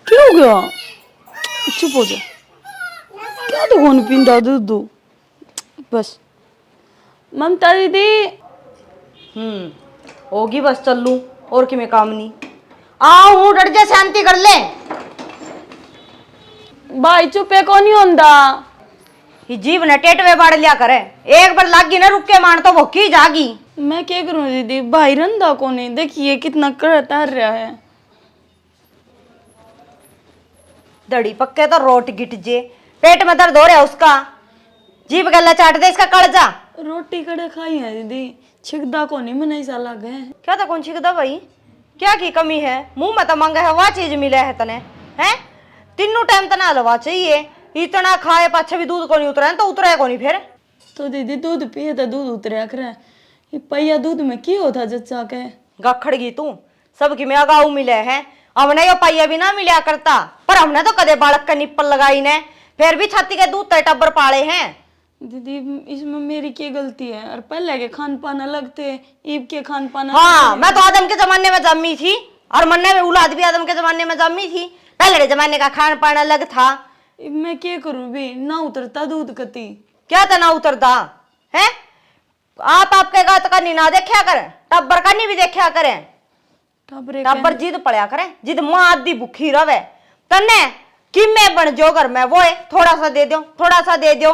क्या हो गया? चुप हो जा। क्या तो कौन पींदा दूध? बस ममता दीदी। होगी बस चल लूं और कि मैं काम नहीं आओ हूं डर जा शांति कर ले भाई चुपे को नहीं होंदा। ही जीव ने टेटवे बाड़ लिया करे एक बार लागी ना रुक के मान तो भूखी जागी। मैं क्या करूं दीदी, भाई रंधा को नहीं, देखिए कितना कर रहा है। दड़ी पक्के तो रोट गिट जे पेट में दर्द हो रहा है उसका जीभ गला चाट दे इसका कलजा। रोटी कड़े खाई है दीदी, छिकदा को नहीं मना ऐसा लगे है। क्या था कौन छिकदा भाई क्या की कमी है मुंह में तो मांगा है वह चीज मिले है तने हैं तीनों टाइम तना हलवा चाहिए इतना खाए पाछे भी दूध को नहीं उतरा तो उतरा को नहीं फिर। तो दीदी दूध पिए तो दूध उतरया करे, ये पहिया दूध में क्या होता जच्चा के। गखड़ गई तू सबकी में अगाऊ मिले है हमने यो पाइया भी ना मिला करता पर हमने तो कदे बालक का निप्पल लगाई ने फिर भी छाती के दूध तय टब्बर पाले हैं। दीदी इसमें मेरी क्या गलती है? और पहले के खान पान अलग थे, ईब के खान पान हाँ मैं तो आदम के जमाने में जम्मी थी और मन्ने में औलाद भी आदम के जमाने में जम्मी थी पहले जमाने का खान पान अलग था। मैं क्या करूं भी ना उतरता दूध कती। क्या तना उतरता है आप आपके गात का नी ना देखा कर टब्बर का नी भी देखा करें टब्बर जिद पड़या करे जिद मां आदि भूखी रवे तन्ने कि मैं बन जो घर में वो है थोड़ा सा दे दो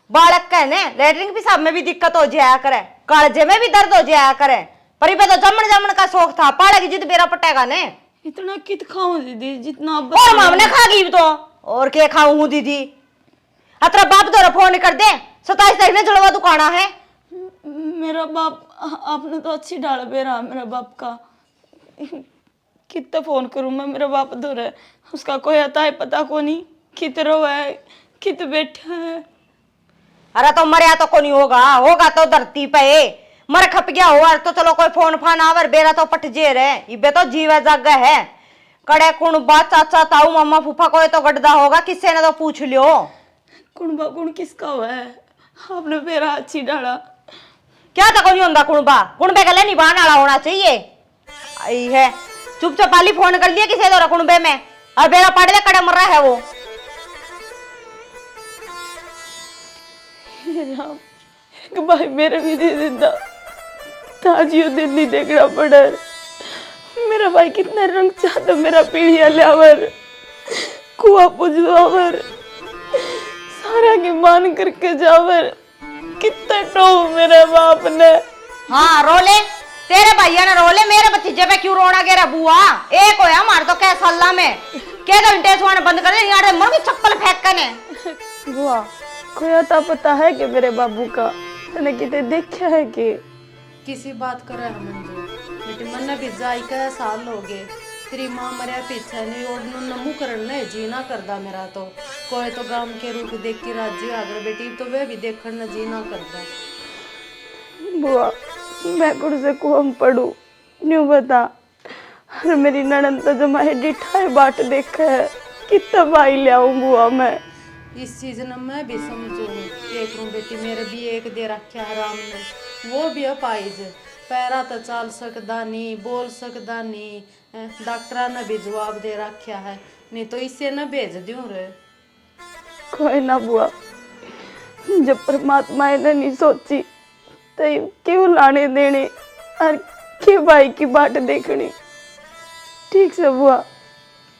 बालक कहने लेटरिन पेशाब में भी दिक्कत हो जाया करे कालजे में भी दर्द हो जाया करे पर ये तो जमन का शौक था पाड़ा की जिद बेरा पटेगा ने इतना कित खाऊं दीदी जितना और मामने खागी तो और क्या खाऊं हूं दीदी अतरा बाप तो फोन कर दे 27 तारीख ने जड़वा दुकाना है। मेरा बाप आपने तो अच्छी डाल बेरा मेरा बाप का कितना फोन करूं मैं, मेरा बाप दूर है, उसका कोई आता है पता को नहीं कित रो है कित बैठा है। अरे तो मरिया तो को नहीं होगा तो धरती पे मर खप गया हुआ तो चलो कोई फोन फान आवर बेरा तो पट जे रे इबे तो जीवा जाग है कड़े कुण बात चाचा ताऊ मम्मा फूफा कोई तो गड्ढा होगा किससे ने तो पूछ लियो कुणबा कुण किसका हुआ है आपने बेरा अच्छी डाला। क्या तो कोई होंदा कुणबे का ले निभाने वाला होना चाहिए आई है चुपचाप पाली फोन कर लिया किसी दो कुणबे में और बेरा पड़ दे कड़े मर रहा है वो। राम एक भाई मेरे भी दे देता ताजियो दिन नहीं देखना पड़ा। मेरा भाई कितना रंग चाहता मेरा पीढ़िया लावर कुआ पुजवावर सारा के मान करके जावर कितना टो मेरे बाप ने। हाँ रोले तेरे भैया ने रोले मेरे भतीजे पे क्यों रोना गेरा बुआ एक होया मार तो क्या सल्ला में क्या घंटे सुहाने बंद कर दे यार मुंह की चप्पल फेंक कने बुआ कोई आता पता है कि मेरे बाबू का तने किते देखा है कि किसी बात करे हम बेटी मन भी जाई का साल हो गए तेरी माँ मरिया पीछे नहीं और नमू करन ने जीना करदा मेरा तो कोई तो गांव के रूप देख के राज्य अगर बेटी तो वे भी देखन न जीना करदा। बुआ मैं कुछ से कुम पढ़ू न्यू बता और मेरी ननद तो जो मैं डिठाए बाट देखा है कितना भाई ले आऊं बुआ मैं इस चीज न मैं भी समझू एक रू बेटी मेरे भी एक दे रखा है राम ने वो भी अपाइज पैरा तो चल सकदा नहीं बोल सकदा नहीं डॉक्टर ने भी जवाब दे रखा है नहीं तो इसे न भेज दूं रे। कोई ना बुआ जब परमात्मा ने नहीं सोची तो क्यों लाने देने और क्यों भाई की बाट देखनी। ठीक से बुआ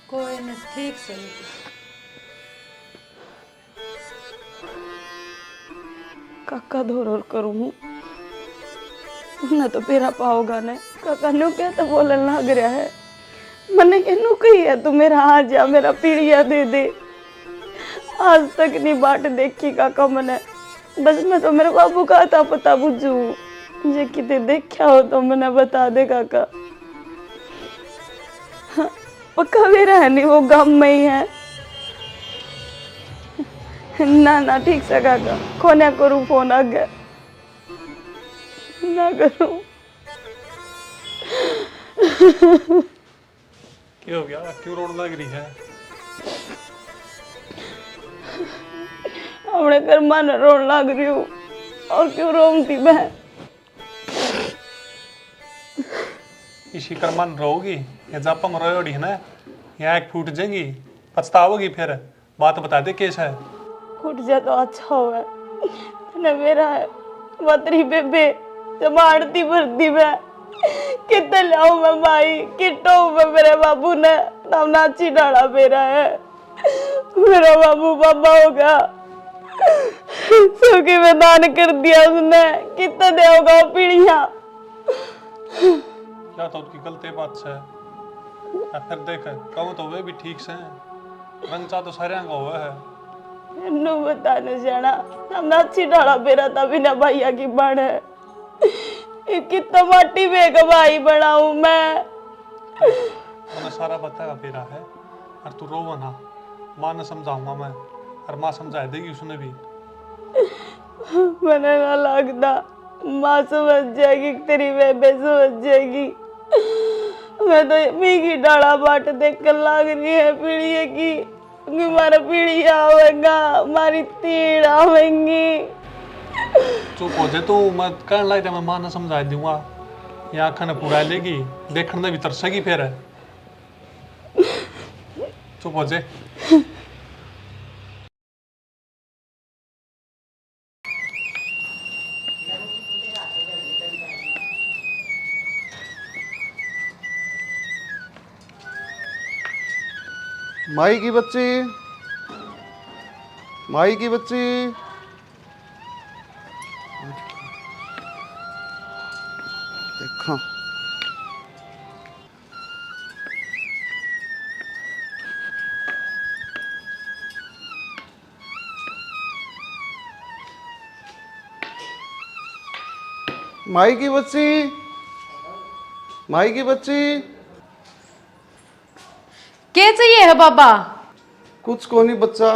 कोई न ठीक से काका धोर करूँ न तो पेरा पाओगा ने काका नु क्या तो बोलन लग रहा है मने के नु कही है तू मेरा आ जा मेरा पीड़िया दे दे आज तक नहीं बाट देखी काका मने बस मैं तो मेरे बाबू का आता पता बुझू जे किते देखा हो तो मने बता दे काका। हाँ, पक्का मेरा है नहीं वो गांव में ही है ना ना ठीक से काका कोने करूँ फोन आगे ना करूँ क्या हो गया क्यों रोने लग रही है? अपने घर मन रोन लग रही हूँ और क्यों रोती मैं इसी कर मन रोगी ये जापा में रोयोड़ी है ना यहाँ एक फूट जाएगी, पछताओगी फिर। बात बता दे केस है। फूट जा तो अच्छा हुआ ने मेरा है मतरी बेबे जमाड़ती भरती में कितने लाऊं मैं भाई किटो में मेरे बाबू ने नाम नाची डाला मेरा है मेरा बाबू बाबा होगा सुखी में दान कर दिया उसने कितना देगा पीढ़िया क्या तो उसकी गलती बात से या फिर देख कहो तो वे भी ठीक से हैं। रंग चा तो सारे का हुआ है। नु बताने जाना नाम नाची डाला मेरा था बिना भैया की बड़ है कितना माटी में भाई बनाऊं मैं मैंने सारा बताया फिरा है और तू रोवा ना। माँ ने समझाऊंगा मैं और माँ समझा देगी उसने भी। मैंने ना लगता माँ समझ जाएगी तेरी बेबे समझ जाएगी। मैं तो मी की डाला बाट देख कर लाग रही है पीढ़ी की कि हमारा पीढ़ी आवेगा हमारी तीड़ आवेंगी। चुप हो जाए तू। मैं कहने लग मैं माँ ने समझा दूंगा। यहाँ आखा ने पूरा लेगी देखने भी तरसेगी फिर। चुप हो जाए। माई की बच्ची, माई की बच्ची। देखो माई की बच्ची, माई की बच्ची। क्या चाहिए है बाबा? कुछ को नहीं बच्चा,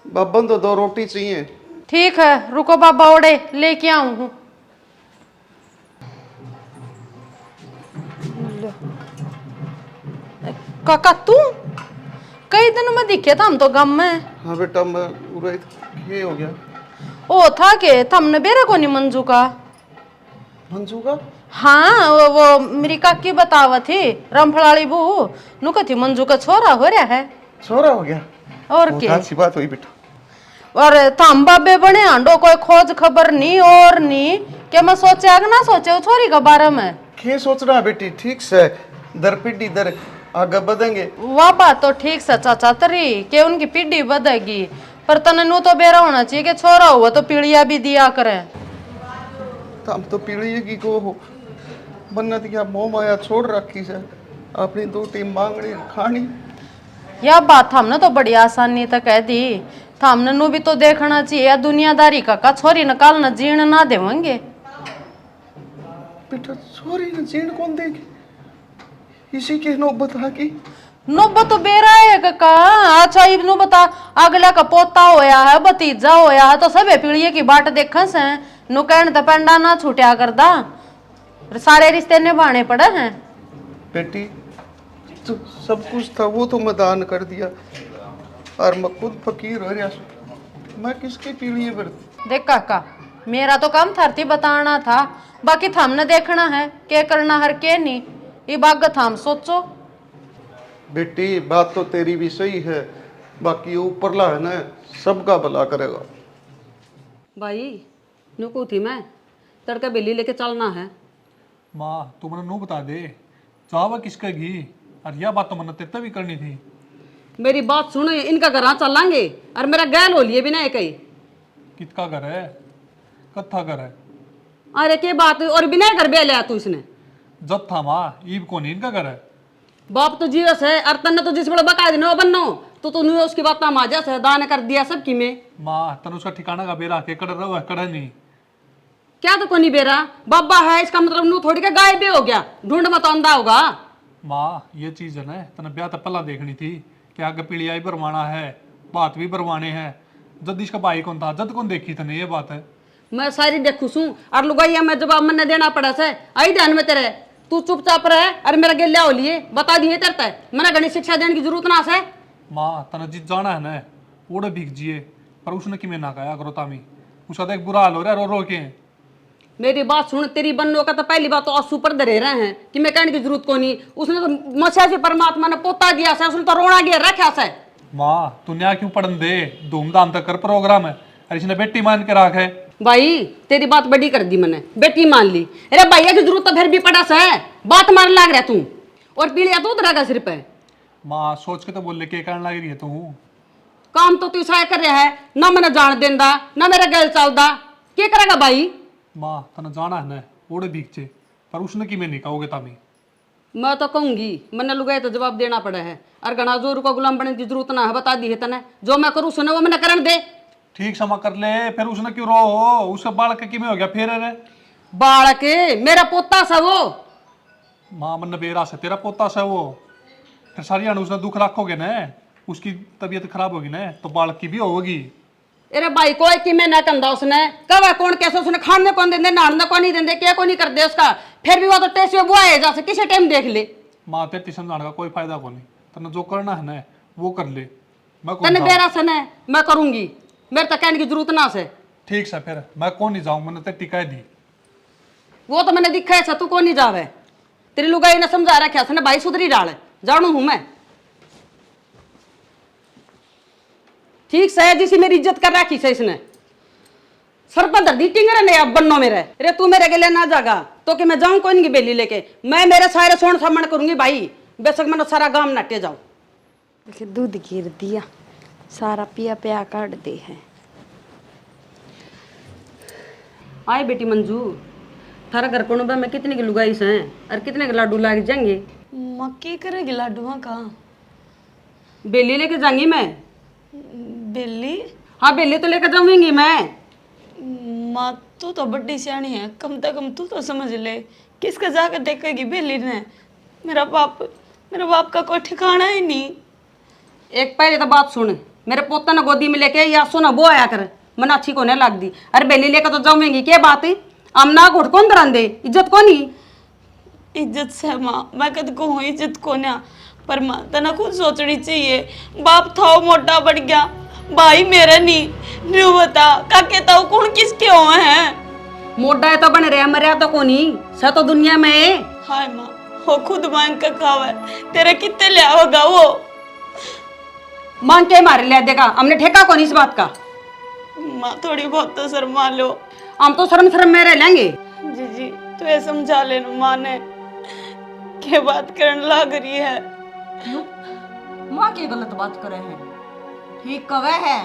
बब्बन तो 2 रोटी चाहिए। ठीक है रुको बाबा ओड़े लेके आऊं हूँ। काका तू कई दिनों में दिखे था हम तो गम में। हाँ बेटा मैं पूरा ये हो गया। ओ था के थमने बेरा को नहीं मंजू का। मंजू का? हाँ वो मेरी काकी बतावा थी रामफलाड़ी बू नु कथी मंजू का छोरा हो रहा है। छोरा हो गया? और बहुत क्या अच्छी बात हुई बेटा। और थम बाबे बने आंडो कोई खोज खबर नहीं और नहीं क्या मैं सोचे आग ना सोचे छोरी के बारे में। क्या सोच रहा है बेटी? ठीक से दर पीढ़ी दर आगे बढ़ेंगे। वाह बात तो ठीक से चाचा तरी के उनकी पीढ़ी बढ़ेगी पर तने नु तो बेरा होना चाहिए कि छोरा हुआ तो पीढ़िया भी दिया करे। तो हम तो पीढ़ी की को हो मन्नत क्या मोह माया छोड़ रखी है अपनी 2 टीम मांगनी खानी। यह बात हमने तो बड़ी आसानी तक कह दी हमने नु भी तो देखना चाहिए दुनियादारी का छोरी निकालना जीण ना देवेंगे। बेटा छोरी ने जीण कौन देगी? इसी के नौबत आ की नौबत तो बेरा है काका। अच्छा इबनु बता अगला का पोता होया है भतीजा होया है तो सब पीढ़ी की बाट देखा से नु कहन तो पेंडा ना छूटा करदा सारे रिश्ते निभाने पड़े हैं। बेटी तो सब कुछ था वो तो मैं दान कर दिया और मैं खुद फकीर हो रहा। मैं किसकी पीढ़ी पर? देख काका मेरा तो काम थरती बताना था बाकी थामने देखना है क्या करना हर के नहीं ये बाग थाम सोचो। बेटी बात तो तेरी भी सही है बाकी ऊपरला है ना सबका भला करेगा। भाई नुकू थी मैं तड़का बिल्ली लेके चलना है। माँ तू मैंने नू बता दे चावा किसका घी और यह बात तो मैंने तेरे भी करनी थी। मेरी बात सुनो इनका घर चलांगे और मेरा गैल हो लिए बिना कहीं। कितका घर है कत्था घर है? अरे के बात और बिना घर बे लिया तू इसने जब था माँ ईब को नहीं इनका घर है। बाप तो जीवस है और तन्ने तो जिस बड़े बकायद नो बनो तो तूने उसकी बात माजा से दान कर दिया सबकी में। माँ तन उसका ठिकाना का बेरा के कड़ रहा है कड़ नहीं। क्या तो कोनी बेरा बाबा है इसका मतलब नू थोड़ी का गायब हो गया ढूंढ मत अंधा होगा। माँ ये चीज है ना तने ब्याह तो पहला देखनी थी कि आगे पीढ़ी आई भरवाना है बात भी भरवाने हैं। जद इसका भाई कौन था जद कौन देखी तने ये बात है। मैं सारी देखू सू और लुगाइया मैं जवाब मैंने देना पड़ा से आई ध्यान में तेरे तू चुपचाप रहे और मेरा गेल्या हो लिए बता दिए तेरता है मैंने घनी शिक्षा देने की जरूरत ना से। माँ तने जित जाना है ना ओड़े भीग जिए पर उसने कि मैं ना कहा करो तामी उसका देख बुरा हाल हो रहा है रो रो के। मेरी बात सुन, तेरी बन्नो का तो पहली बात तो आंसू पर धरे रहे हैं कि मैं कहने की जरूरत को नहीं। उसने तो मसा से परमात्मा ने पोता दिया से, उसने तो रोना गिर रखा से। माँ तू न्या क्यों पढ़न दे, धूमधाम तक कर प्रोग्राम है, और इसने बेटी मान के रख है। भाई तेरी बात बड़ी कर दी मैंने, बेटी मान ली। अरे भैया की जरूरत तो फिर भी पड़ा से, बात मारने लग रहा तू, और पीलिया तो उधरा सिर पे। माँ सोच के तो बोल ले के कारण लग रही है तू। काम तो तू ऐसा कर रहा है, ना मैंने जान देंदा ना मेरा गल चलदा, क्या करेगा भाई? माँ तना जाना है ना ओड़े दीखचे, पर उसने कि मैं नहीं कहोगे तामी। मैं तो कहूंगी, मैंने लुगाई तो जवाब देना पड़ा है। और घना जोर को गुलाम बनने की जरूरत ना है, बता दी है तने। जो मैं करूँ सुने वो मैंने करन दे। ठीक क्षमा कर ले, फिर उसने क्यों रो, उसका बालक कि में हो गया फिर रे। बालक मेरा पोता सा वो। माँ मन बेरा से तेरा पोता सा वो, फिर सारी आने उसने दुख रखोगे ना, उसकी तबीयत खराब होगी ना तो बालक की भी होगी। अरे भाई कोई कि मैं ना कंधा उसने कब कौन कैसे, उसने खाने कौन देंदे, नहाने को नहीं देंदे, क्या को नहीं कर दे उसका। फिर भी वो तो टेस्ट में बुआ है जैसे किसी टाइम देख ले। माँ तेरी समझाने का कोई फायदा को नहीं, तने जो करना है ना वो कर ले। मैं कौन तने जाऊं? बेरा से न मैं करूंगी, मेरे तक कहने की जरूरत ना से। ठीक से फिर मैं कौन नहीं जाऊँ, मैंने तो टिका दी। वो तो मैंने दिखा है, तू कौन नहीं जावे। तेरी लुगाई ने समझा रखा से भाई सुधरी डाल, जानू हूं मैं। ठीक से जिसी मेरी इज्जत कर रखी से इसने, सर पर दर्दी टिंगर ने अब बन्नो मेरे। अरे तू मेरे गले ना जागा तो कि मैं जाऊं कोई नहीं बेली लेके, मैं मेरे सारे सोन सामन करूंगी भाई, बेशक मैंने सारा गांव नटे जाऊं। देखिए दूध गिर दिया, सारा पिया पिया काट दे है। आए बेटी मंजू, थारा घर कोनों में कितने की लुगाई से हैं और कितने के लाडू लाग जाएंगे? मक्की करेगी लाडुआ का? बेली लेके जाऊंगी मैं। बिल्ली? हाँ बेली तो लेकर जाऊंगी मैं। माँ तू तो बड्डी सियाणी है, कम से कम तू तो समझ ले, किसका जाकर देखेगी बिल्ली ने? मेरा बाप का कोई ठिकाना ही नहीं। एक पहले तो बात सुन, मेरे पोता ने गोदी में लेके या सुना वो आया कर, मन अच्छी को नहीं लग दी। अरे बेली लेकर तो जाऊंगी, क्या बात है? अमना घुट कौन दरान दे, इज्जत को नहीं। इज्जत से माँ, मैं कद को हूँ इज्जत को ना, पर माँ तना खुद सोचनी चाहिए। बाप था मोटा बढ़ गया, भाई मेरा नहीं बता काके ताऊ कौन किसके हुए हैं? मोटा है तो बन रहा, मरिया तो को नहीं सा तो दुनिया में। हाय माँ, वो खुद मांग का खावे, तेरे कितने लिया होगा वो? मांग के मारे ले देगा, हमने ठेका को नहीं इस बात का। माँ थोड़ी बहुत तो शर्मा लो। हम तो शर्म शर्म में रह लेंगे। जी तो ये समझा लेना, माँ ने क्या बात करने लग रही है। माँ की गलत बात करे हैं, ठीक कवे है।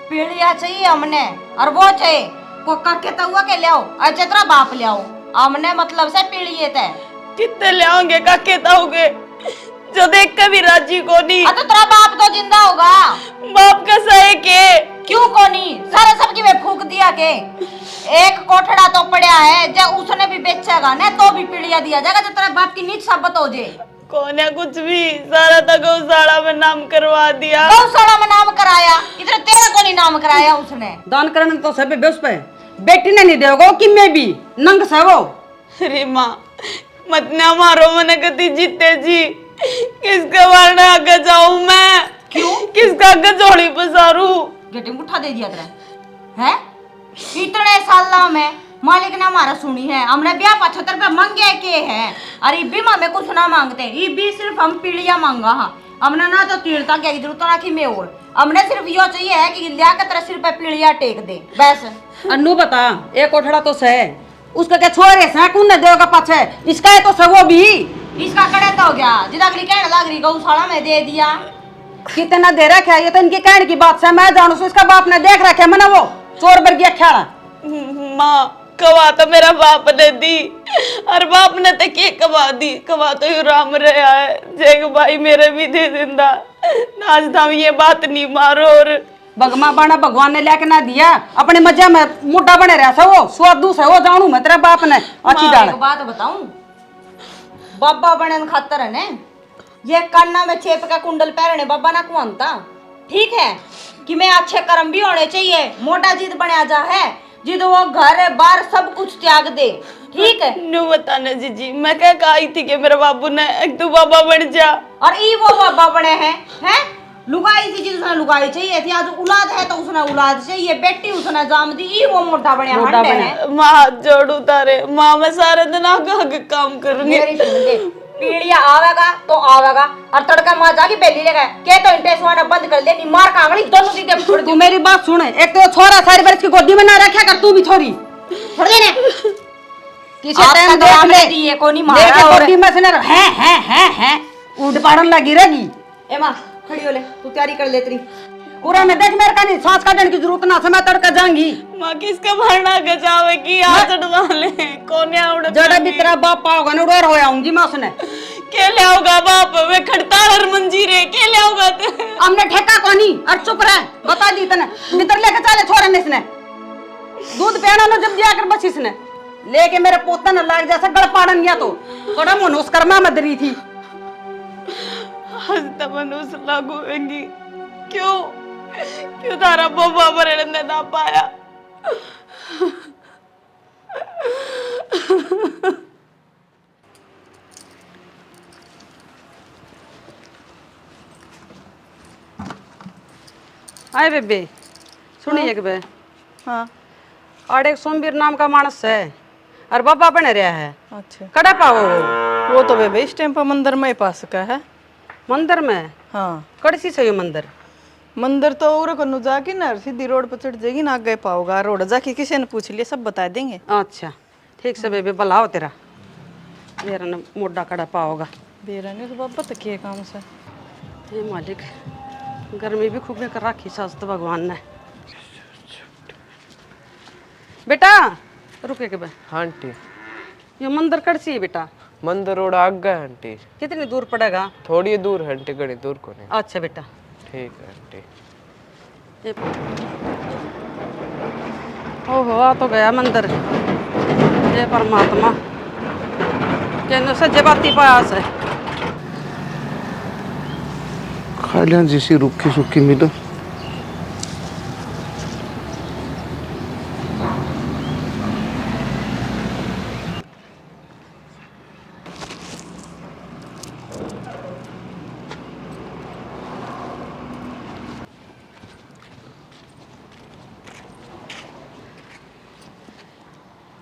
पीढ़िया चाहिए हमने, और वो चाहिए को करके तो हुआ के ले आओ, अच्छा तेरा बाप ले आओ। हमने मतलब से पीढ़िए तय कितने ले आओगे काके ताऊगे जो देख के भी राजी को नहीं? तो तेरा बाप तो जिंदा होगा। बाप का सहे के क्यों को नहीं, सारे सबकी में फूक दिया के। एक कोठड़ा तो पड़ा है, जब उसने भी बेचेगा ना तो भी पीढ़िया दिया जाएगा, जब तेरा बाप की नीच साबित हो जाए। कौन है कुछ भी, सारा तो गौशाला में नाम करवा दिया। गौशाला में नाम कराया, इधर तेरा को नहीं नाम कराया उसने। दान करने तो सब बेउस पे बेटी ने नहीं देगा कि मैं भी नंग से वो। अरे माँ मत ना मारो, मैंने कती जीते जी, किसका मारने आगे जाऊं मैं? क्यों? किसका आगे जोड़ी पसारू? गेटी मुठा दे दिया तेरा है। इतने साल में मालिक ने हमारा सुनी है, हमने ब्याह 75 रुपया मांगे के है, अरे भी में कुछ ना मांगते, ये भी सिर्फ हम पीढ़िया मांगा। हाँ हमने ना तो तीर्थता क्या की जरूरत ना की में, और हमने सिर्फ यो चाहिए है कि लिया के तेरा सिर पे पीढ़िया टेक दे बस। अन्नू बता, एक कोठड़ा तो से उसका क्या छोरे से कौन ने देगा पाछे, इसका है तो सब वो भी। इसका कड़े तो हो गया, जिदा अगली कहने लग रही गौशाला में दे दिया। कितना दे रखा है, ये तो इनके कहने की बात से मैं जानू, इसका बाप ने देख रखा है मना वो चोर बरगिया खेला। माँ कवा तो मेरा बाप ने दी, और बाप ने तो के कवा दी, कवा तो यू राम रहा है। जेग भाई मेरे भी दे दिंदा, आज था ये बात नहीं मारो। और भगमा बाना भगवान ने लेके ना दिया, अपने मजे में मोटा बने रहा सा वो स्वादू से वो जानू मैं तेरा बाप ने अच्छी डाल। एक बात बताऊं, बाबा बने खातर है ने ये कान्ना में छेप का कुंडल पहरने बाबा ना कुआंता, ठीक है कि मैं अच्छे कर्म भी होने चाहिए। मोटा जिद बना जा है, जिद वो घर बार सब कुछ त्याग दे, ठीक है। नु बताना जीजी, मैं क्या कही थी कि मेरे बाबू ने एक तू बाबा बन जा, और ई वो बाबा बने हैं लुगाई थी जिसने लुगाई चाहिए थी, आज औलाद है तो उसने औलाद चाहिए, बेटी उसने जाम दी, ई वो मोटा बनया हंडे है। माँ हाथ जोड़ू तारे, माँ मैं सारे दिन आगे आगे काम करूंगी। मेरी सुन ले, पीड़िया आवेगा तो आवेगा, और तड़का माँ जाके बेली लेगा के तो इंटेस वाना बंद कर ले, नी मार कांगड़ी दोनों की के छोड़ तू मेरी बात सुन, एक तो छोरा सारी बरस की गोदी में ना रखा कर, तू भी छोरी छोड़ दे ने। किसी आपका टाइम दया देख ले में दिए को नहीं लेके मारा और गोदी में से ना है उड़ पाड़न लगी रहेगी। ए माँ खड़ी हो ले, तू तैयारी कर ले तेरी। पूरा में देख मेरे का नहीं सांस काटने की जरूरत ना, समय तड़का जाऊंगी। माँ किसका भरना गजावे की हाथ चढ़वा ले, कोने उड़ जड़ा भी तेरा बाप पाओगा ना उड़ेर हो आऊंगी मैं उसने। के ले आओगा बाप, वे खड़ताल और मंजीरे के ले आओगा ते। हमने ठेका कोनी और चुप रह, बता दी तने भीतर लेके चले छोरे ने इसने दूध पियाना ना जब दिया कर बस इसने लेके मेरे पोता न लाग जैसा गड़ पाड़न गया तो थोड़ा मनोस कर्मा मदरी थी। आज तक मनुष्य लागू होंगी, क्यों क्यों तारा बोबा भरने ना पाया। आए बेबे सुनिए के बे, हाँ और एक सोमवीर नाम का मानस है और बाबा बने रहा है। अच्छा, कड़ा पाओ वो तो बेबे इस टाइम पर मंदिर में ही पास का है। मंदिर में? हाँ कड़सी से मंदिर मंदिर तो और कनु जाके ना सीधी रोड पर चढ़ जाएगी ना, आगे पाओगा रोड जाके किसी ने पूछ लिया सब बता देंगे। अच्छा ठीक से बेबे भला हो तेरा, मेरा न मोटा कड़ा पाओगा। बेरा ने तो बाबा तक के काम से हे मालिक, गर्मी भी खूब कर रखी सास तो भगवान ने। बेटा रुके के बे, हाँ आंटी। ये मंदिर कड़सी है बेटा? मंदिर रोड आगे है आंटी, कितनी दूर पड़ेगा? थोड़ी दूर है आंटी, घनी दूर को नहीं। अच्छा बेटा ठीक है आंटी। ये ओहो आ तो गया मंदिर। ये परमात्मा कहने से जबाती पास है। खा लिया जिसी रूखी सूखी मिलो।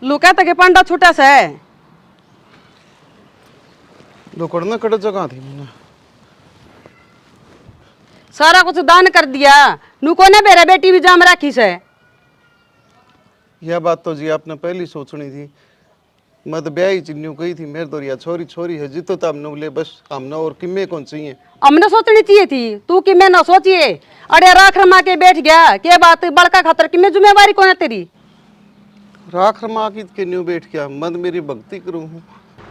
लुका तक पांडा छूटा से दुकड़ना कड़ जगह थी मैंने। सारा कुछ दान कर दिया, नू को ने मेरा बेटी भी जाम राखी से। यह बात तो जी आपने पहली सोचनी थी, मैं तो ब्याह ही चिन्नू कही थी मेरे दोरिया छोरी छोरी है जितो तो हमने बोले बस हमने और किम्मे कौन चाहिए। हमने सोचनी चाहिए थी, तू कि मैं ना सोचिए। अरे राख रमा के बैठ गया, के बात बड़का खातर कि मैं जिम्मेवारी कौन है तेरी? राख रमा की के न्यू बैठ गया, मत मेरी भक्ति करूँ हूँ।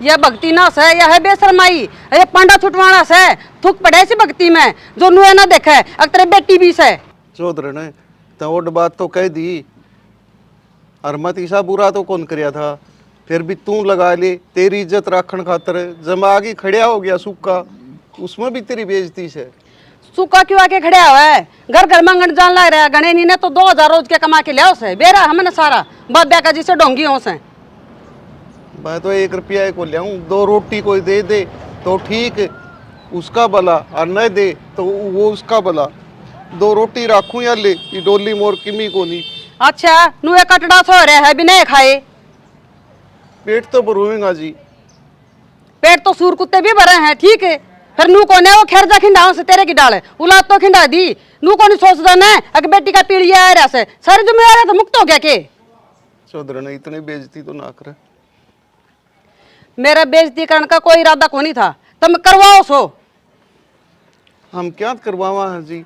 यह भक्ति ना से, यह है बेशरमाई। अरे पांडा छुटवाना से थूक पड़े सी भक्ति में जो नुए ना देखे, अगर तेरे बेटी भी से। चौधरी ने तो ओड बात तो कह दी, और मत ईसा बुरा तो कौन करया था, फिर भी तू लगा ले तेरी इज्जत राखण खातर जमा आगे खड़िया हो गया सूखा, उसमें भी तेरी बेइज्जती से। सूखा क्यों आके खड़े हुआ है? घर घर मंगन जान लग रहा है, गणे नी ने तो 2000 रोज के कमा के लिया उसे बेरा हमने सारा बाब्या का जिसे डोंगी हो से। मैं तो 1 रुपया को ले आऊं, 2 रोटी कोई दे दे तो ठीक, उसका भला, और न दे तो वो उसका भला। 2 रोटी राखूं या ले ये डोली मोर किमी को नहीं। अच्छा नुए कटड़ा सो रहा है भी नहीं खाए, पेट तो भरूंगा जी। पेट तो सूर कुत्ते भी भरे हैं, ठीक है। फिर नू को ने वो खेरजा खिंडाओ से तेरे की डाल उलाद तो खिंडा दी, नू को नहीं सोचदा ने अगर बेटी का पीड़िया आ रहा से सारी जिम्मेदारी तो मुक्त हो गया के। चौधरी ने इतनी बेइज्जती तो ना करे। मेरा बेइज्जती करने का कोई इरादा को नहीं था, तुम करवाओ सो। हम क्या करवावा है जी,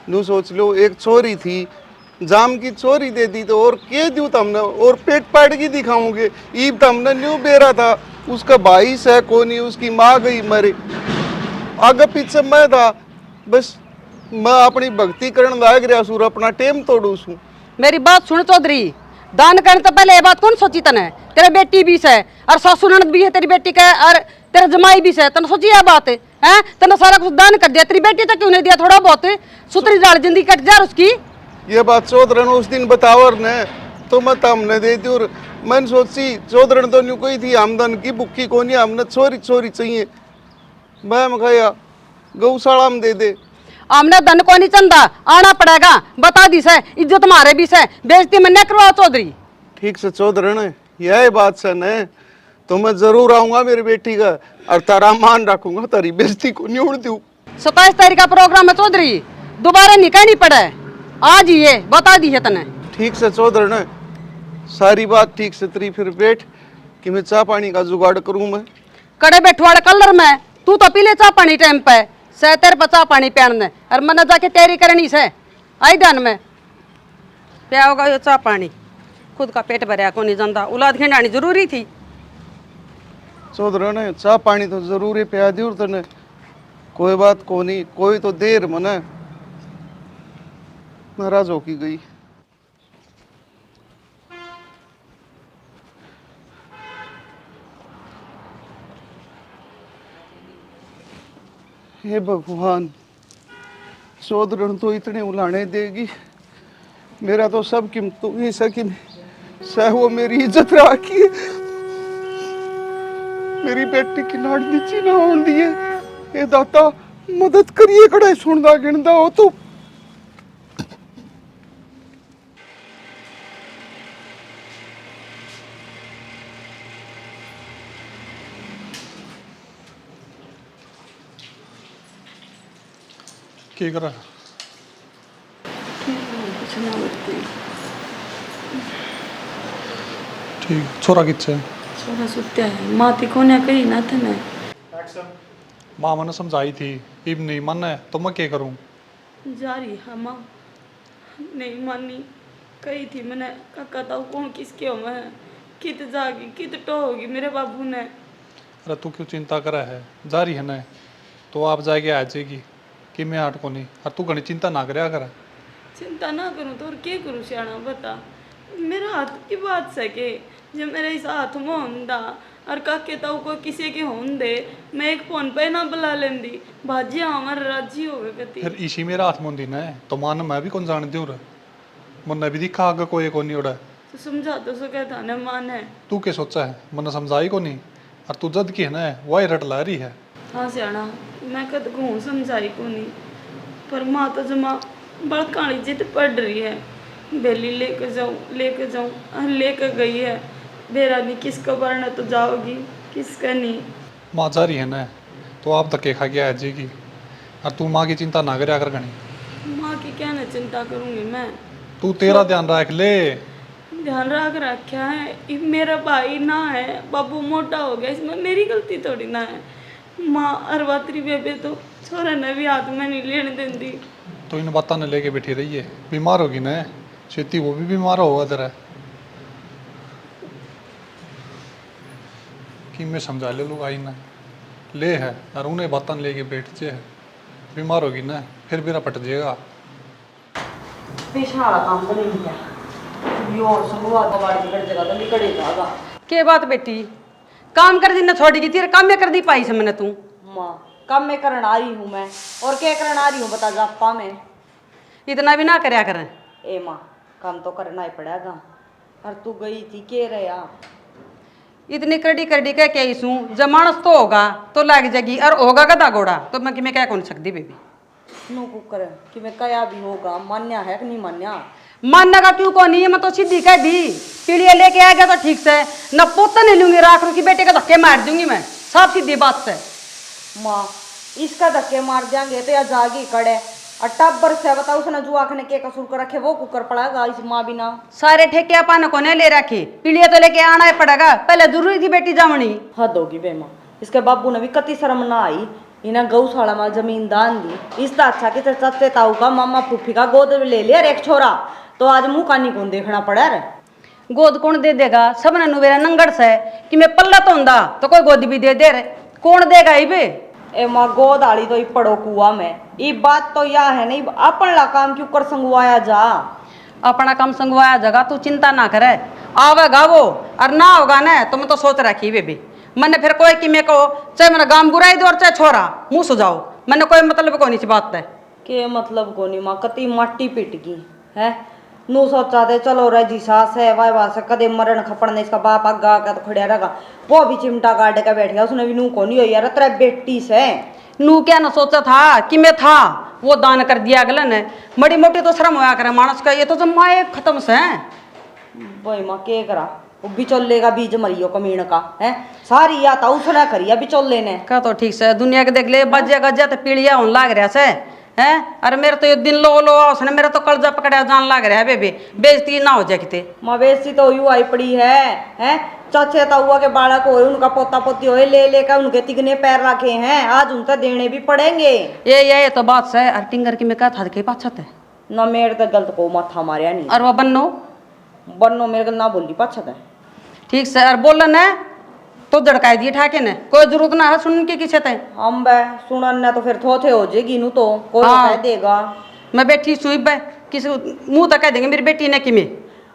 नू सोच लो एक छोरी थी जाम की चोरी दे दी तो और के दूं तमने, और पेट पाट की दिखाऊंगे ईब तमने न्यू बेरा था, उसका भाई से कोनी, उसकी माँ गई मरे, आगे पीछे मैं था, बस मैं अपनी भक्ति करने लायक रहा सूर, अपना टेम तोड़ू सू। मेरी बात सुन चौधरी, दान करने तो पहले ये बात कौन सोची तने? तेरे बेटी भी से और सासू ननद भी है तेरी बेटी का, और तेरा जमाई भी से, तने सोची यह बात है? तने सारा कुछ दान कर दिया, तेरी बेटी तक क्यों नहीं दिया? थोड़ा बहुत सुतरी जाड़ जिंदगी कट जा उसकी। ये बात चौधरी ने उस दिन बतावर ने तो मैं तमने दे दी, और मैंने सोची चौधरी ने तो न्यू कोई थी आमदन की भुक्खी कोनी, हमने छोरी छोरी चाहिए, मैं खाया गौशाला में दे दे। हमने धन को नहीं चंदा आना पड़ेगा बता दी से इज्जत मारे भी से बेइज्जती में न करवाओ चौधरी। ठीक से चौधरी यही बात सन है तो मैं जरूर आऊंगा मेरी बेटी का और तारा मान रखूंगा तारी बेइज्जती को नहीं उड़ दूं। 27 तारीख का प्रोग्राम है चौधरी दोबारा निकाह नहीं पड़ा है आज ही ये बता दी है तने। ठीक से चौधरी सारी बात ठीक से तरी फिर बैठ कि मैं चाय पानी का जुगाड़ करूं मैं कड़े बैठवाड़े कलर में तू तो पी ले चाह पानी टाइम पे से तेरे पर चाह पानी पीने और मन जाके तैयारी करनी से आई ध्यान में क्या होगा ये चाह पानी खुद का पेट भरया को नहीं जानता औलाद खिंडानी जरूरी थी। चौधरी चाय पानी तो जरूर पिया दी तने कोई बात को नहीं कोई तो देर मना नाराज होकी गई। हे भगवान चौधरी तो इतने उलाने देगी मेरा तो सब कीमतों ही सकी सह वो मेरी इज्जत राखी मेरी बेटी की लाड़ नीची ना होने दिए ये दाता मदद करिए कड़े सुनदा गिनदा हो तो की कर ठीक छोरा किच्छे छोरा सुत्या है माती कोने कही ना थने माँ मैंने समझाई थी इब नहीं मन है तो मैं क्या करूँ। जा रही है माँ नहीं मानी कही थी मैंने काका ताऊ कौन किसके हो मैं कित जागी कित टो होगी मेरे बाबू ने। अरे तू क्यों चिंता करे है जा रही है ना तो आप जाके आ जाएगी कि मैं हाट को नहीं और तू घनी चिंता ना करे कर चिंता ना करूँ तो और क्या करूँ सियाना बता मेरा हाथ की बात सके जब मेरे इस हाथ में होंदा और काके ताऊ को किसी के होन दे मैं एक फोन पे ना बुला लेंदी भाजी हमारे राजी हो गए कती फिर इसी मेरा हाथ मुंदी ना तो मान मैं भी कौन जान दूर मन भी दिखा आगे कोई को नहीं उड़ा तो समझा तो सो कहता ने मान है तू क्या सोचा है मन समझाई को नहीं और तू जद की है ना वही रट ला रही है। हाँ सियाना मैं कद कहूँ समझाई को नहीं पर माँ तो जमा बड़कानी जिद पड़ रही है बेली लेकर जाऊँ लेकर गई है बेरा नहीं किसका वरना तो जाओगी किसका नहीं। माँ जा रही है ना तो आप धक्के खा के आ जाएगी और तू माँ की चिंता ना करे कर घनी माँ की क्या ना चिंता करूँगी मैं तू तेरा ध्यान रख ले ध्यान रख रखा है ये मेरा भाई ना है बाबू मोटा हो गया इसमें मेरी गलती थोड़ी ना है। माँ अरवात्री बेबे तो छोरा ने भी हाथ में नहीं लेने देती तो इन बातों ने लेके बैठी रही है बीमार होगी ना खेती वो भी बीमार होगा तेरा कि मैं समझा ले लूँगा आई ना ले है और उन्हें बातों लेके बैठ जे बीमार होगी ना फिर मेरा पट जाएगा। के बात बेटी काम कर दी ना छोड़ी की तेरे काम में कर दी पाई से मैंने तू माँ कम में करन आ रही हूँ मैं और क्या करन आ रही हूँ बता जापा में इतना भी ना करया करें। ए माँ काम तो करना ही पड़ेगा और तू गई थी के रहा इतनी करडी करडी कह के इसू जब मानस तो होगा तो लग जाएगी और होगा गधा घोड़ा तो मैं कि मैं क्या कौन सकती बेबी नो कुकर कि मैं कया भी होगा मान्या है कि नहीं मान्या मानने का क्यों को नहीं है मैं तो सीधी कह दी पीड़िया लेके आ गया तो ठीक से न पोता नहीं लूंगी राख रू की बेटे का धक्के मार दूंगी मैं साफ सीधी बात से। माँ इसका धक्के मार जाएंगे तो या जागी कड़े और टब्बर से बताओ उसने जुआ ने के कसूर कर रखे वो कुकर पड़ेगा इस माँ बिना सारे ठेके अपन को नहीं ले रखी पीड़िया तो लेके आना ही पड़ेगा पहले जरूरी थी बेटी जामनी हद होगी बे माँ इसके बाबू ने भी कति शर्म ना आई इन्हें गौशाला में जमीन दान दी इसका अच्छा कि चचे ताऊ का मामा फूफी का गोद ले लिया एक छोरा तो आज मुंह कानी कौन देखना पड़ा रे गोद कौन दे देगा सबने नुवेरा नंगड़ से कि मैं पल्ला तो होंदा तो कोई गोद भी दे दे रे कौन देगा इबे ए माँ गोद आली तो पड़ो कुआ में ये बात तो यह है नहीं अपन ला काम क्यों कर संगवाया जा अपना काम संगवाया जगह तू चिंता ना करे आवेगा वो और ना होगा ना तो मैं तो सोच रखी बेबी मैंने फिर कोई कि मेरे को चाहे मेरा गांव बुराई दो और चाहे छोरा मुंह सुझाओ मैंने कोई मतलब को नहीं बात है के मतलब को नहीं माँ कति माटी पिट गई है नू सोचा दे चलो रजी सास है वाह वाह से कदे मरण खपड़ने इसका बाप आगा का तो खड़िया रहेगा वो भी चिमटा गाड़ के बैठ गया उसने भी नू को नहीं हो यार तेरा बेटी से नू क्या न सोचा था कि मैं था वो दान कर दिया अगले ने। बड़ी मोटी तो शर्म होया करे मानस का, ये तो जब माए खत्म से हैं। भाई माँ के करा वो बिचौले का बीज मरियो कमीण का है सारी या था उसने करिया बिचौले ने का तो ठीक से दुनिया के देख ले बजे गजा तो पीड़िया होने लाग रहा से हैं। अरे मेरे तो ये दिन लो लो उसने मेरा तो कलजा पकड़ा जान लाग रहा है बेबी, बेइज्जती ना हो जाए किते। मवेशी तो यू आई पड़ी है चाचे हुआ के बालक होए उनका पोता पोती होए ले लेकर उनके तिगने पैर रखे हैं, आज उनसे देने भी पड़ेंगे। ये तो बात से। अरे टिंगर की मैं कहा था के पाछत है ना मेरे तो गलत को माथा मारिया नहीं और वो बन्नो मेरे को ना बोली पाछत है ठीक से। और बोलन है तो झड़काई दिए ठाके ने, कोई जरूरत ना है सुन के किसे ते। हम बे सुनन ने तो फिर थोथे हो जाएगी नू तो कोई हाँ। कह देगा। मैं बैठी सुई बे किसी मुंह तक कह देंगे मेरी बेटी ने कि मैं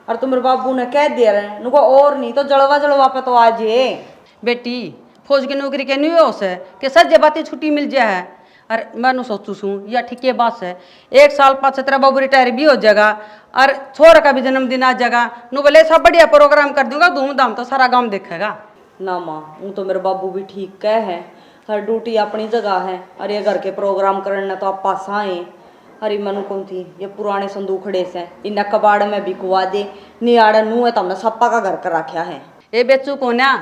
और तुम्हारे बाबू ने कह दिया रहे नुको और नहीं तो जलवा जलवा पे तो आज ये बेटी फौज की नौकरी के नहीं हो से कि सज्जे बातें छुट्टी मिल जाए है। अरे मैं सोचू छूँ या ठीक है बात है, 1 साल पाँच तेरा बाबू रिटायर भी हो जाएगा और छोरा का भी जन्मदिन आ जाएगा। नु बोले सब बढ़िया प्रोग्राम कर दूंगा धूमधाम तो सारा गांव देखेगा ना माँ वो तो मेरे बाबू भी ठीक कह है, हर ड्यूटी अपनी जगह है। अरे ये घर के प्रोग्राम करना तो आप पास आए। अरे मनु कौन थी ये पुराने संदूक खड़े से इन्हें कबाड़ में भी कुआ दे नियाड़ा नू है तो हमने सप्पा का घर कर रखा है। ये बेचू कोन्या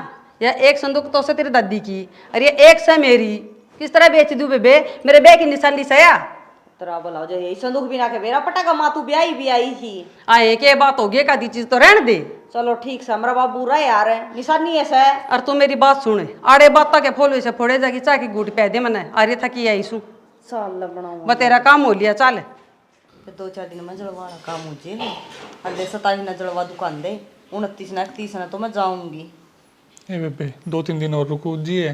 या एक संदूक तो से तेरी दादी की और ये एक से मेरी, किस तरह बेच दूं बेबे, मेरे बे की निशानी से या तेरा बोला जो यही संदूक भी ना के मेरा पटाखा माँ तू ब्याही भी आई थी। आए के बात होगी का दी चीज तो रहने दे। चलो ठीक से हमारा बाबू रहा यार निशानी है से। और तू मेरी बात सुने आड़े बात के फोल से फोड़े जागी चाह की गुट पै दे मने अरे थकी आई सू चल बनाऊंगा वो तेरा काम हो लिया चल। 2-4 दिन में जलवाना काम हो जाए। अगले 27 ना जलवा दुकान दे 29 ना 31 ना तो मैं जाऊंगी। ए बेबे 2-3 दिन और रुको जी है।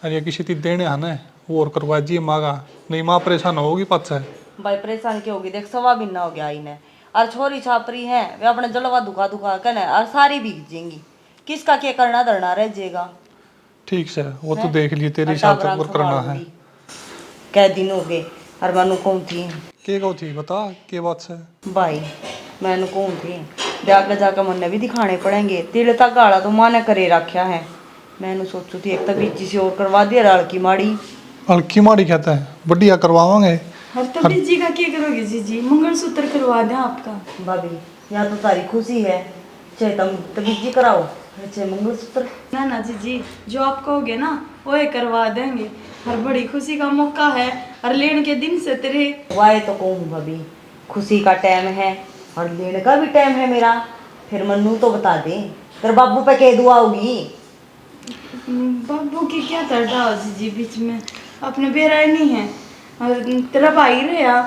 अरे ये किसी तीन देने है ना वो और करवा जी मांगा नहीं माँ परेशान होगी पत से। भाई परेशान क्यों होगी देख 1.25 महीना हो गया इन्हें और छोरी छापरी है वे अपने जलवा दुखा दुखा कर और सारी भीग जाएंगी, किसका क्या करना धरना रह जाएगा। ठीक से वो तो देख लिए तेरे हिसाब से और करना है। कै दिन हो गए और मैनू कौन थी के को थी बता के बात से भाई मैनू कौन थी जाकर जाकर मन भी दिखाने पड़ेंगे। तिल तक गाड़ा तो माँ ने करे रखा है। मैनू सोचू थी एक तो बीची से और करवा दिया राड़की माड़ी हल्की माड़ी कहता है बढ़िया करवावांगे। हर तभी जी का क्या करोगे जीजी, मंगलसूत्र करवा दें आपका। भाभी या तो तारी खुशी है चाहे तुम तबीजी कराओ चाहे मंगलसूत्र। ना ना जीजी जो आप कहोगे ना वो ही करवा देंगे, हर बड़ी खुशी का मौका है और लेने के दिन से तेरे वाए तो कहूँ भाभी खुशी का टाइम है और लेने का भी टाइम है मेरा। फिर मन्नू तो बता दे तेरे बाबू पे क्या दुआ होगी। बाबू की क्या तड़ता हो जीजी बीच में, अपने बेराय नहीं है और तेरा भाई रहा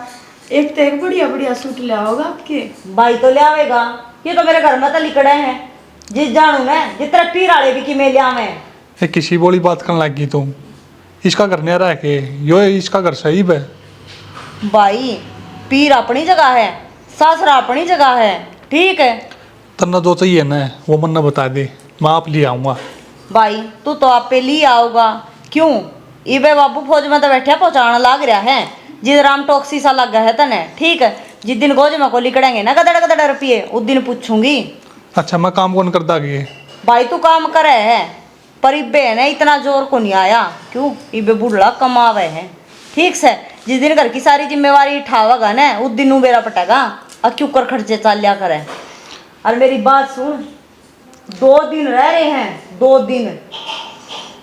एक तो एक बढ़िया बढ़िया सूट लिया होगा आपके। भाई तो ले आवेगा ये तो मेरे घर में तो लिखड़े हैं जिस जानू मैं जितना पीर आले भी कि मैं ले आवे। ये किसी बोली बात करने लगी तुम इसका घर नहीं रह के यो इसका घर सही है। भाई पीर अपनी जगह है सासरा अपनी जगह है ठीक है। तन्ना जो चाहिए ना वो मन्ना बता दे मैं आप ले आऊँगा। भाई तू तो आप पे लिए आओगा क्यों इबे बाबू फौज में तो बैठा पहुंचाना लाग रहा है जिस राम टॉक्सी सा लग गया है तने ठीक है। जिस दिन गोज में को लिकड़ेंगे ना गदड़ गदड़ रुपये उस दिन पूछूंगी। अच्छा मैं काम कौन करता गे भाई तू काम करे है पर इबे है ना इतना जोर को नहीं आया क्यों इबे बुढ़ला कमावे है ठीक से। जिस दिन घर की सारी जिम्मेवारी उठावेगा ना उस दिन बेरा पटेगा और क्यों कर खर्चे चाल लिया करे। और मेरी बात सुन 2 दिन रह रहे हैं 2 दिन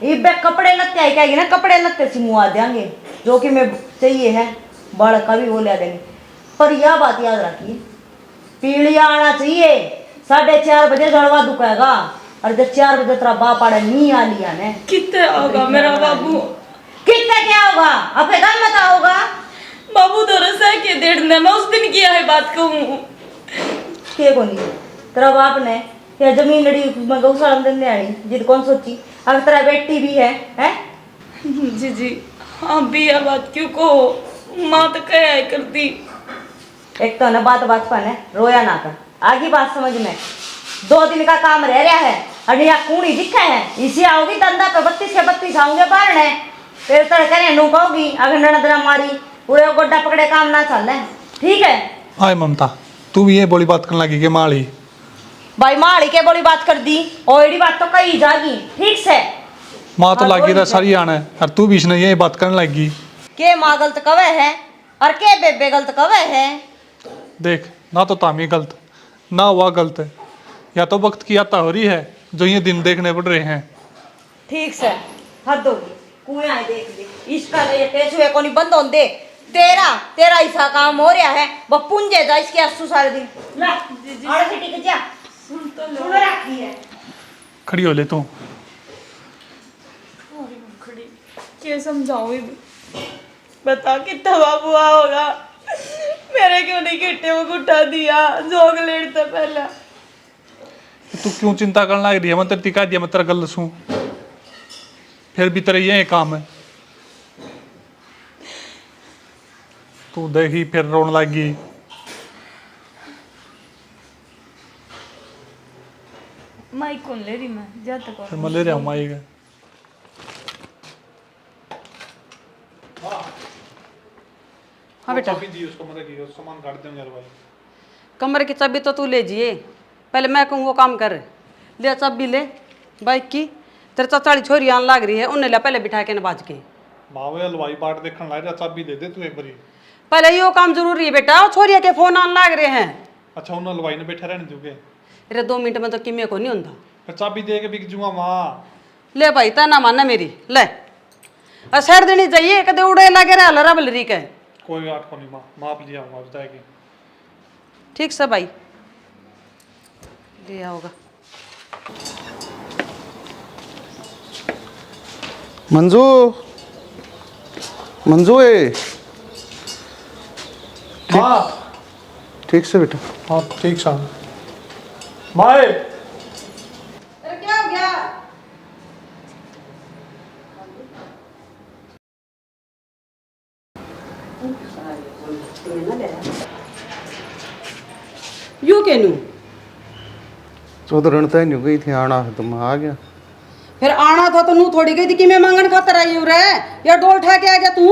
इबे कपड़े लत्ते आई कहेगी ना कपड़े लत्ते से मुँह आ देंगे जो कि मैं चाहिए है बड़ का भी वो ले देंगे। पर यह बात याद रखिए पीढ़िया आना चाहिए 4:30 बजे जड़वा दुखेगा और जब 4 बजे तेरा बाप आड़े नहीं आ लिया ने कितने होगा मेरा बाबू, कितना क्या होगा अपने घर में क्या होगा। बाबू तो रसा के 1.5 दिन मैं उस दिन किया है बात कहूँ के को नहीं तेरा बाप ने या जमीन लड़ी में गौशाला देने आई जिद कौन सोची अगर तेरा बेटी भी है जीजी हाँ भी यह बात क्यों कहो, माँ तो क्या है करती। एक तो ना बात बचपन है रोया ना कर आगे बात समझ में 2 दिन का काम रह रहा है और यहाँ कूड़ी दिखा है इसी आओगी धंधा पे 32 के 32 आऊंगे बाहर ने फिर तो कहने नू कहोगी अगर ननदना मारी पूरे गोड्डा पकड़े काम ना चल रहे ठीक है। आए ममता तू भी ये बोली बात करने लगी के माली भाई माड़ी के बोली बात कर दी और एडी बात तो कही जागी ठीक से माँ तो लागी रहा सारी आना है और तू बीच में यही बात करने लगी। के माँ गलत कवे है और के बेबे गलत कवे है? देख ना तो तामी गलत ना हुआ गलत है, या तो वक्त की यात्रा हो रही है जो ये दिन देखने पड़ रहे हैं। ठीक से हद होगी कुएं आए देख ले इसका ले टेसुए को नहीं बंद होने दे। तेरा ऐसा काम हो रहा है वो पुंजे जा इसके आंसू सारे दिन ले आड़े से टिक जा सुन रखी है। खड़ी हो ले तू। क्या समझाऊं बता कितना बाबू होगा मेरे क्यों नहीं किट्टे को उठा दिया जोग लेटता पहला। तू क्यों चिंता करने लग रही है? मैं तेरे टिका दिया, मैं तेरा गल सूं फिर भी तेरे ये काम है। तू देखी फिर रोने लगी। माइक कौन ले रही मैं जा तक फिर मैं ले रहा हूँ माई का। हाँ बेटा, उसको सामान काट देंगे भाई। कमरे की चाबी तो तू ले जिए, पहले मैं कहूँ वो काम कर। ले चाबी ले बाइक की, तेरे चाचाड़ी छोरी आने लाग रही है, उन्हें ले पहले बिठा के नबाज के। मावे हलवाई बाट देखने लग रहा, चाबी दे दे तू एक बारी। पहले यो काम जरूरी है बेटा, छोरिया के फोन आने लाग रहे हैं। अच्छा उन हलवाई ने बैठा रहने दोगे? अरे 2 मिनट में तो किमे को नहीं होता। फिर चाबी दे के बिक जूंगा माँ। ले भाई ता ना मानना मेरी ले असर देनी चाहिए, कदे उड़े लगे रहा लरा बलरी के। कोई बात को नहीं माँ, माप लिया हूँ बताएगी। ठीक से भाई लिया होगा। मंजू मंजू है माँ ठीक से बेटा। हाँ ठीक शाम माए। अरे क्या हो गया? यू के नू चौधरण तय नहीं गई थी आना है तो मैं आ गया। फिर आना था तो नू थोड़ी गई थी कि मैं मांगन खातर आई हूँ रे, या डोल उठा के आ गया तू।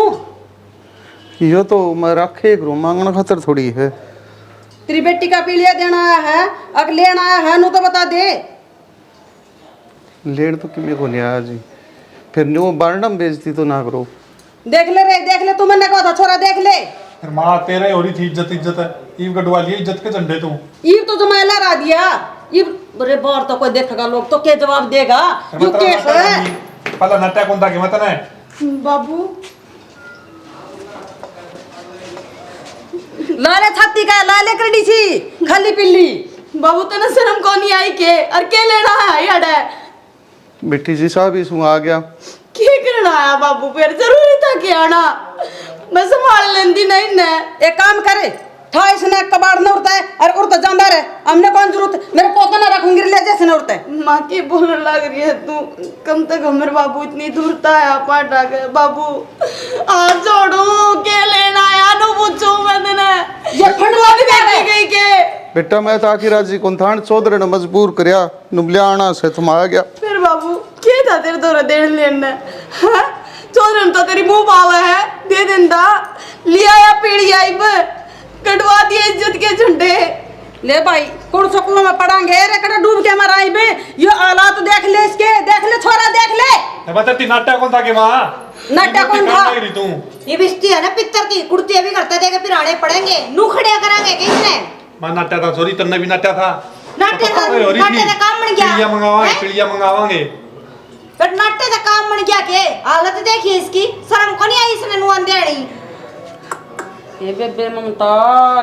यो तो मैं रखे एक रूम मांगना खातर थोड़ी है। तेरी बेटी का पीलिया देना आया है, अगर लेना आया है नू तो बता दे। लेट तो कि मेरे को नहीं आया जी, फिर न्यू बारडम बेचती तो ना करो। देख ले रे देख ले, तू मैंने कहा था छोरा देख ले। फिर माँ तेरे हो रही थी इज्जत, इज्जत है ईव गढ़वा लिए इज्जत के झंडे तू। ईब तो जमाया लहरा दिया, ईब अरे बार तो कोई देखेगा लोग तो क्या जवाब देगा? यू केस है पहला नट्या कौन था कि मत ने बाबू लाले छाती का लाले करनी छी खाली पिल्ली। बाबू तना शर्म को नहीं आई के और के लेना है याडे बेटी जी साहब इसमें आ गया। के करना आया बाबू फिर जरूरी था कि आना मैं संभाल लेंदी नहीं ने। एक काम करे ठा इसने कबाड़ न उड़ता है और उड़ता जांदा रहे, हमने कौन जरूरत मेरे पोता ना रखूंगी ले जैसे न उड़ता है। माँ की बोलने लग रही है तू कम तक हमारे बाबू इतनी दूर था पाटा गए बाबू आज जोड़ू के लेना आया नु पूछू मैंने ये फंडवा भी बैठी गई के बेटा मैं तो आखिर राजी कौन था, चौधरी ने मजबूर करया नुबलिया आना से तुम आ गया। फिर बाबू क्या था तेरे दौरा देने लेना चौधरी तो तेरी मुंह पावा है दे देंदा लिया या पीड़ी आई कटवा दिए इज्जत के झंडे। ले भाई कौन सा कुआं में पड़ांगे रे कटा डूब के हमारा आई बे। ये हालात देख ले इसके, देख ले छोरा देख ले। बता ती नाट्या कौन था कि माँ? नाट्या कौन था? तू ये बिस्ती है ना पित्तर की कुर्ती भी करते थे कि पिराने पड़ेंगे नू खड़े करांगे किसने? मैं नाट्या था सॉरी तन्ने भी नाट्या था। नाट्य का काम बन गया। पिलिया मंगावांगे पिलिया मंगावांगे। पर नाट्य का काम बन गया के हालत देखिए इसकी, शर्म को नहीं आई इसने नुआन देनी। ये बेबे ममता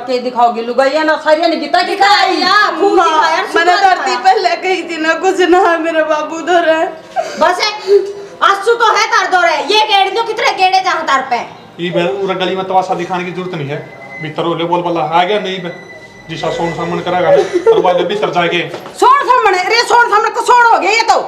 के दिखाओगी लुगाइया ना सारिया ने गीता की खाई दिखाया खूब दिखाया मैंने धरती पहले कही थी ना कुछ ना मेरा बाबू धर है बस है आंसू तो है तार दो रे ये गेड़ दो कितने गेड़े जहां तार पे ई बे पूरा गली में तमाशा दिखाने की जरूरत नहीं है। भीतर ओले बोल बल्ला आ गया नहीं बे जिसा सोन सामन करेगा ना और वाले भीतर जाके सोन सामने रे सोन सामने को सोन हो गया ये तो।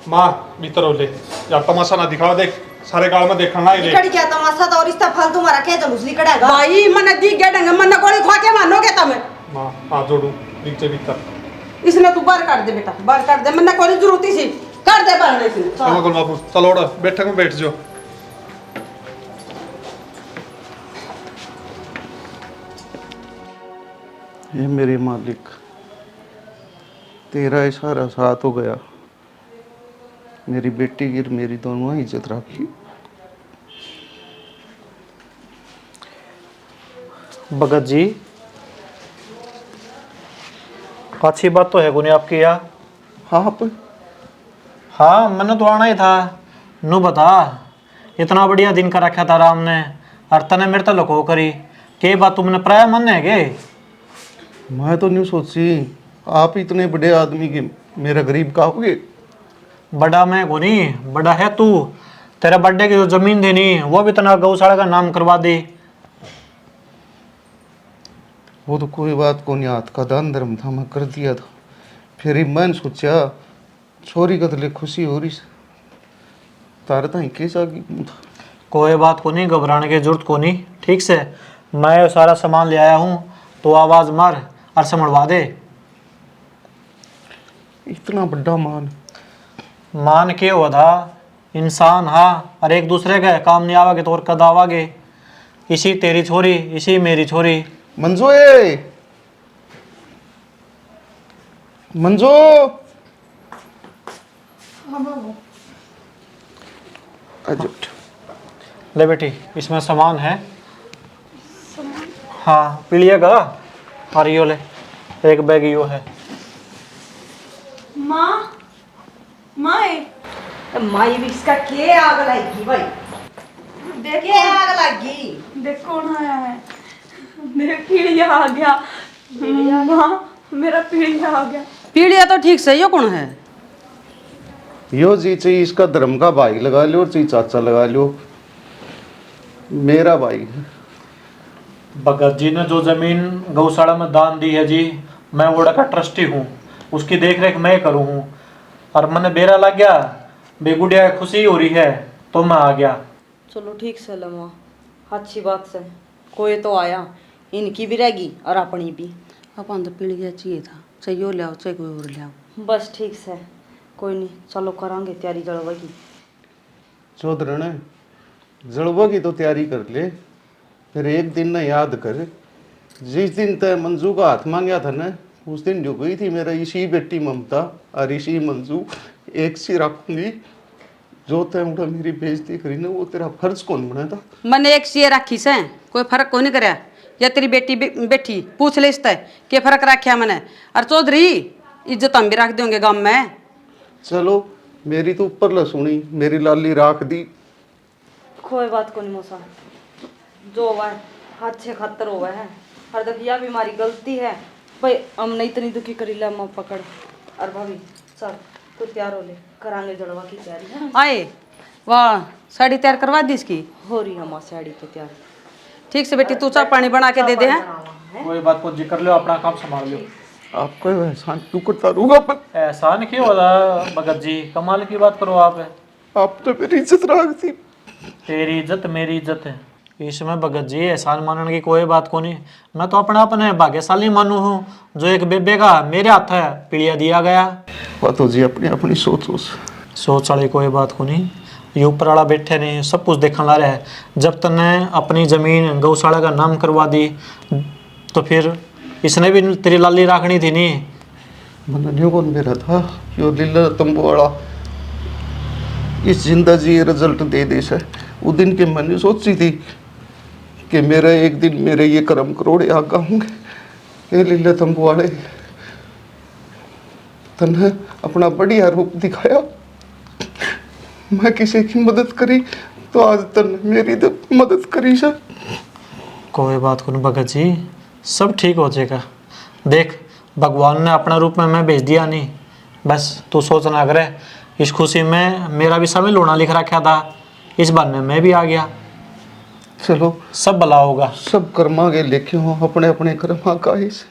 मां भीतर ओले यार तमाशा ना दिखाओ, देख सारे गांव में देखना है निकट गया तमाशा तो और इस फाल तुम्हारा के जलूस निकलेगा भाई मन दी गेडंग मन गोली खा के मानोगे तुम। मां हाथ जोड़ू नीचे भीतर इसने तू बाहर काट दे बेटा, बाहर काट दे, मन कोई जरूरत ही सी कर दे बाहर इसने। चलो गुल बाबू चलो उड़ बैठक में बैठ जाओ। ये मेरे मालिक तेरा इशारा साथ हो गया, मेरी बेटी की और मेरी दोनों इज्जत रखी। भगत जी, अच्छी बात तो है गुनी आपकी यार। हाँ आप हाँ, मैंने तो आना ही था। नू बता, इतना बढ़िया दिन का रखा था राम ने, और तने मेरे तो लको करी के बात तुमने प्राय मन है गे। मैं तो नहीं सोची आप इतने बड़े आदमी के मेरा गरीब का होगे। बड़ा मैं गुनी, बड़ा है तू। तेरे बर्थडे की जो जमीन देनी वो भी तना गौशाला का नाम करवा दी। वो तो कोई बात को नहीं, हाथ का दान धर्म था, मैं कर दिया था। फिर ही मैंने सोचा छोरी का तो खुशी हो रही तारे ताई कैसा की था। कोई बात को नहीं, घबराने की जरूरत को नहीं। ठीक से मैं सारा सामान ले आया हूँ, तो आवाज मार और समझवा दे। इतना बड़ा मान के हुआ था इंसान, हाँ, और एक दूसरे के काम नहीं आवागे तो और कद आवागे। इसी तेरी छोरी, इसी मेरी छोरी। मंजो मंजो ले बेटी, इसमें सामान है। हाँ, पीलिएगा। और यो ले, एक बैग यो है। माँ माए माई भी इसका के आग लगी भाई, के आग लगी। देख कौन आया है। मेरा पीड़िया आ गया माँ, मेरा पीड़िया आ गया। पीड़िया तो ठीक से, यो कौन है? यो जी चाहिए इसका धर्म का भाई लगा लो और चाहिए चाचा लगा लो, मेरा भाई है। भगत जी ने जो जमीन गौशाला में दान दी है जी, मैं वोड़ा का ट्रस्टी हूँ, उसकी देख रेख मैं करूँ हूँ। और मैंने बेरा लग गया, बेगुड़िया खुशी हो रही है तो मैं आ गया। चलो ठीक से लम्मा, अच्छी बात से कोई तो आया, इनकी भी रहेगी और अपनी भी। अपन तो पीड़िया चाहिए था, चाहे यो ले आओ चाहे कोई और ले आओ। बस ठीक से, कोई नहीं, चलो करांगे तैयारी जड़वा की। चौधरण जड़वा की तो तैयारी कर ले, फिर एक दिन ना याद कर, जिस दिन तय मंजू का हाथ मांगा था ना, उस दिन जो गई थी मेरा इसी बेटी ममता और इसी मंजू एक सी रखूंगी। जो तय उठा मेरी बेइज्जती करी ना, वो तेरा फर्ज कौन बना था। मैंने एक सी रखी से, कोई फर्क को नहीं कराया। या तेरी बेटी बेटी पूछ ले इससे के फर्क रखा मैंने। और चौधरी, इज्जत हम भी रख देंगे गांव में। चलो मेरी तो ऊपर ला सुनी, मेरी लाली राख दी। कोई बात को नहीं मौसा, जो हुआ है हाथ से खतर हुआ है। और देखिए भी हमारी गलती है भाई, हमने इतनी दुखी करी ला माँ पकड़। और भाभी चल तू तैयार हो ले, करांगे जड़वा की तैयारी है। आए वाह, साड़ी तैयार करवा दी इसकी। हो रही है माँ साड़ी तो तैयार। ठीक से बेटी, तू चाय पानी बना के दे दे। हैं कोई बात को जिक्र लो, अपना काम संभाल लो। आपको एहसान क्यों करता रहूंगा पर एहसान क्यों हो रहा भगत जी, कमाल की बात करो आप। आप तो मेरी इज्जत राख दी। तेरी इज्जत मेरी इज्जत है, इसमें भगत जी एहसान मानने की कोई बात को नहीं। मैं तो अपना अपने भाग्यशाली मानू हूँ जो एक बेबे का मेरे हाथ है पीड़िया दिया गया। बात हो जी अपनी अपनी सोचो। सोच वाली कोई बात को नहीं, ये ऊपर वाला बैठे नहीं, सब कुछ देखने ला रहा है। जब तने अपनी जमीन गौशाला का नाम करवा दी तो फिर इसने भी तेरी लाली राखनी थी नहीं। मन कौन मेरा था यो लीला तंबू वाला इस जिंदा जी रिजल्ट दे दे से। उस दिन के मैंने सोची थी कि मेरा एक दिन मेरे ये कर्म करोड़े आगा होंगे। ये लीला तंबू वाले तने अपना बढ़िया रूप दिखाया, मैं किसी की मदद करी तो आज तन मेरी तो मदद करी सर। कोई बात को नहीं भगत जी, सब ठीक हो जाएगा। देख, भगवान ने अपना रूप में मैं भेज दिया नहीं, बस तू सोच ना करे। इस खुशी में मेरा भी समय लोना लिख रखा था, इस बहाने मैं भी आ गया। चलो सब भला होगा। सब कर्मा के लेखे हो, अपने अपने कर्मा का ही से।